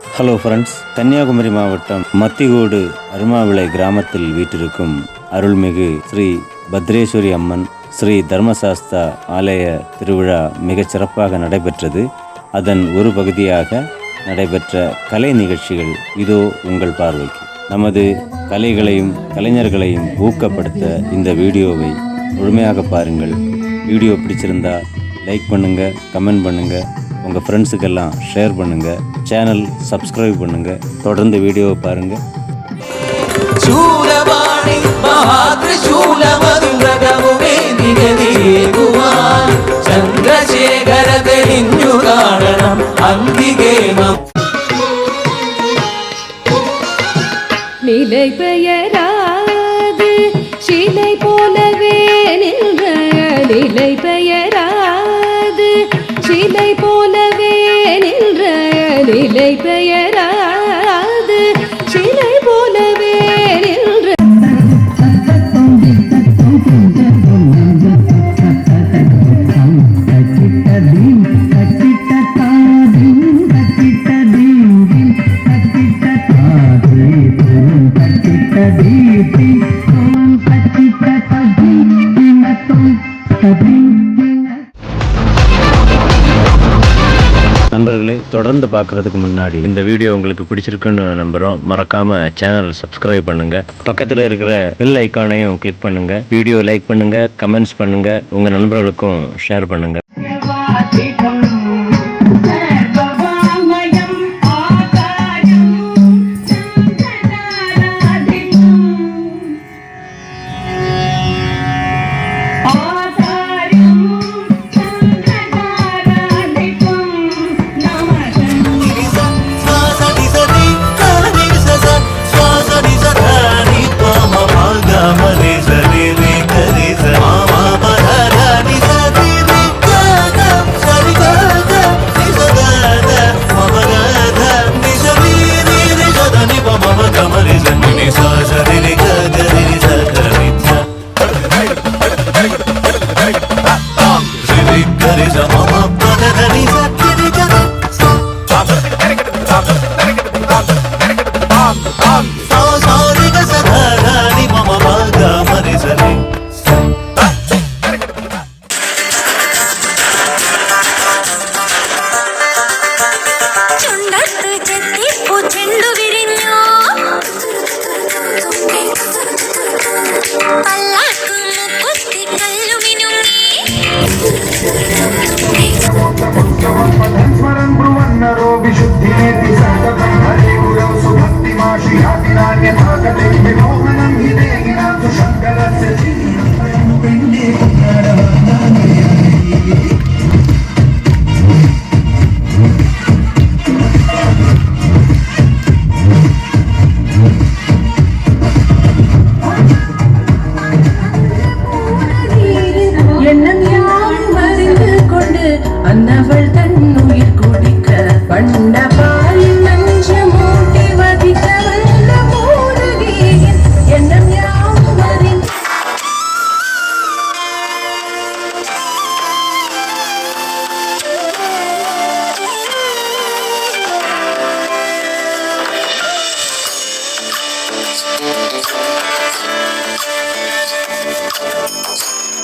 Hello friends, Kanyakumari மாவட்டம் மத்திகோடு அருமாவிளை கிராமத்தில் வீட்டிருக்கும் அருள்மிகு ஸ்ரீ பத்ரேஸ்வரி அம்மன் ஸ்ரீ தர்மசாஸ்தா ஆலய திருவிழா மிகச் சிறப்பாக நடைபெற்றது. அதன் ஒரு பகுதியாக நடைபெற்ற கலை நிகழ்ச்சிகள் இதோ உங்கள் பார்வைக்கு. நமது கலைகளையும் கலைஞர்களையும் ஊக்கப்படுத்த இந்த வீடியோவை முழுமையாக பாருங்கள். வீடியோ பிடிச்சிருந்தா லைக் பண்ணுங்கள், கமெண்ட் பண்ணுங்கள், உங்கள் ஃப்ரெண்ட்ஸுக்கெல்லாம் ஷேர் பண்ணுங்கள், சேனல் சப்ஸ்கிரைப் பண்ணுங்கள். தொடர்ந்து வீடியோவை பாருங்கள். நிலை பெயராது சிலை போலவே நின்ற நிலை பெயராது சிலை போலவே நின்ற நிலை பெயராது சிலை போலவே நின்ற நண்பர்களை தொடர்ந்து பார்க்கறதுக்கு முன்னாடி இந்த வீடியோ உங்களுக்கு பிடிச்சிருக்குன்னு நம்புறோம். மறக்காம சேனல் சப்ஸ்கிரைப் பண்ணுங்க, பக்கத்தில் இருக்கிற பெல் ஐக்கானையும் கிளிக் பண்ணுங்க, வீடியோ லைக் பண்ணுங்க, கமெண்ட்ஸ் பண்ணுங்க, உங்க நண்பர்களுக்கும் ஷேர் பண்ணுங்க.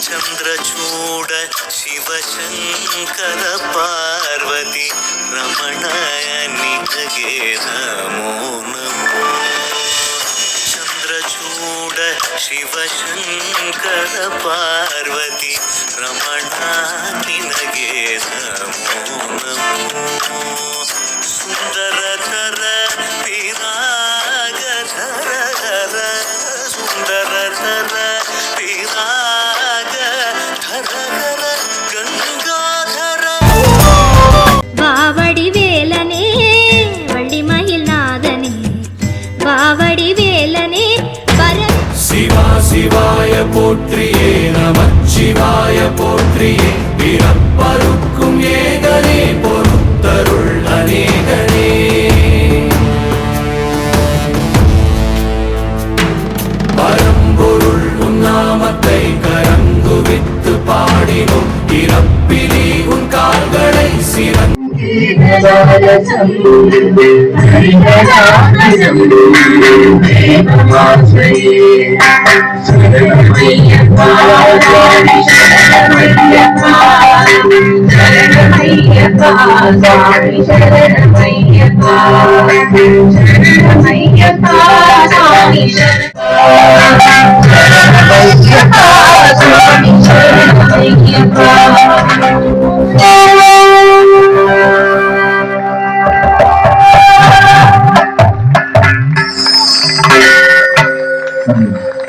ಚಂದ್ರಚೂಡ ಶಿವಶಂಕರ ಪಾರ್ವತಿ ರಮಣಯ ನಿನಗೆ ನಮೋ ನಮೋ. ಚಂದ್ರಚೂಡ ಶಿವಶಂಕರ ಪಾರ್ವತಿ ರಮಣ ನಿನಗೆ ನಮೋ ನಮೋ. ಸುಂದರತರ ಪಿರಾಗಧರ ಸುಂದರತರ வாவடி வேலனே வள்ளி மகிழ்நாதனே வாவடி வேலனே சிவா சிவாய போற்றியே நமச்சிவாய போற்றியே பிறப்பருக்கும் ஏகனே பொறுத்தருள் அநேகனே. பரம்பொருள் உன்னாமத்தை கரங்குவித்து பாடினோம், இறப்பிலி உன் கால்களை சிறந்த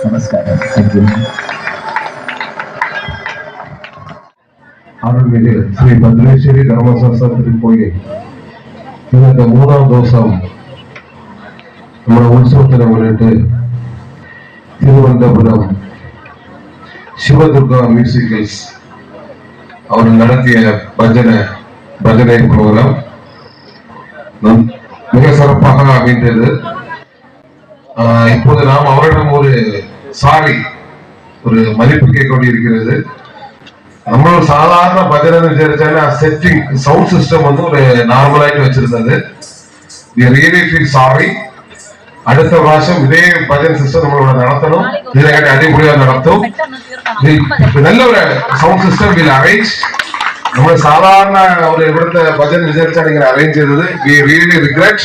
நமஸ்காரம். அருள்மிகு ஸ்ரீ பத்ரேஸ்வரி தர்மசாஸ்திர திருக்கோயில் இந்த 3ஆம் ദിവസം നമ്മുടെ ഉത്സവത്തിനെ മുന്നിട്ട് തിരുവനന്തപുരം சிவதுர்கா மியூசிக்கல்ஸ் அவர் நடத்திய பஜனை ப்ரோக்ராம் மிக சிறப்பாக அமைந்தது. இப்போது நாம் அவரிடம் ஒரு மதிப்பு கேட்க வேண்டியிருக்கிறது. நம்ம ஒரு சாதாரண பஜனை விசாரிச்சாலே செட்டிங் சவுண்ட் சிஸ்டம் வந்து ஒரு நார்மலாயிட்டு வச்சிருந்தது. அடுத்த வருஷம் இதே பஜன் சிஸ்டம் நம்மளோட நடத்தணும். இதை அடிப்படையாக நடத்தும். நல்ல ஒரு சவுண்ட் சிஸ்டம் வில் அரேஞ்ச். நம்ம சாதாரண ஒரு இடத்த பஜன் விசாரிச்சா நீங்க அரேஞ்ச் செய்தது. we really regret,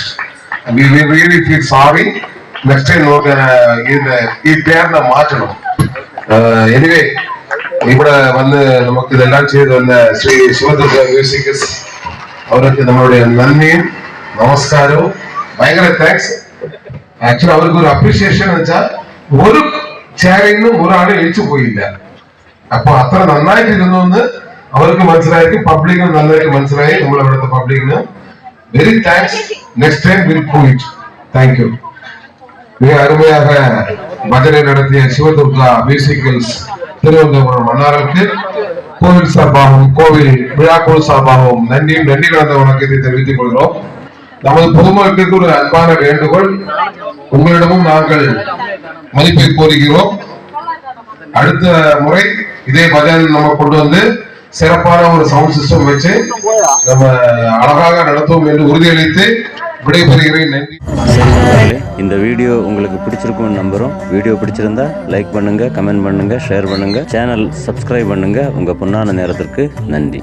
we really feel sorry. Next time ഈ പേരിനെ മാറ്റണം. എനിവേ ഇവിടെ വന്ന് നമുക്ക് ഇതെല്ലാം ചെയ്തു തന്ന ശ്രീ ശിവദുർഗ മ്യൂസിക്കൽസ് അവർക്ക് നമ്മളുടെ നന്ദിയും നമസ്കാരവും ഭയങ്കര താങ്ക്സ്. ആക്ച്വലി അവർക്ക് ഒരു അപ്രീഷിയേഷൻ എന്ന് വെച്ചാൽ ഒരു ചെയറിൽ നിന്നും ഒരാളെ എഴിച്ചു പോയില്ല. അപ്പൊ അത്ര നന്നായിട്ടിരുന്നു എന്ന് അവർക്ക് മനസ്സിലായിരിക്കും. പബ്ലിക്കിന് നന്നായിട്ട് മനസ്സിലായി. നമ്മൾ അവിടുത്തെ പബ്ലിക്കിന് very thanks. Next time will do it. Thank you. மிக அருமையாக பஜனை நடத்திய சிவதுர்கா மியூசிக்கல்ஸ் திருவனந்தபுரம் மன்னாருக்கு கோவில் சார்பாகவும் கோவில் விழாக்குழு சார்பாகவும் நன்றி கலந்த வணக்கத்தை தெரிவித்துக் கொள்கிறோம். நமது பொதுமக்களுக்கு ஒரு அன்பான வேண்டுகோள், உங்களிடமும் நாங்கள் மதிப்பை கோருகிறோம். அடுத்த முறை இதே பஜனை நம்ம கொண்டு வந்து சிறப்பான ஒரு சவுண்ட் சிஸ்டம் வச்சு நம்ம அழகாக நடத்துவோம் என்று உறுதியளித்து விடைபெறுகிறேன். நன்றி. இந்த வீடியோ உங்களுக்கு பிடிச்சிருக்கும்னு நம்புறோம். வீடியோ பிடிச்சிருந்தா லைக் பண்ணுங்க, கமெண்ட் பண்ணுங்க, ஷேர் பண்ணுங்க, சேனல் சப்ஸ்கிரைப் பண்ணுங்க. உங்க பொன்னான நேரத்திற்கு நன்றி.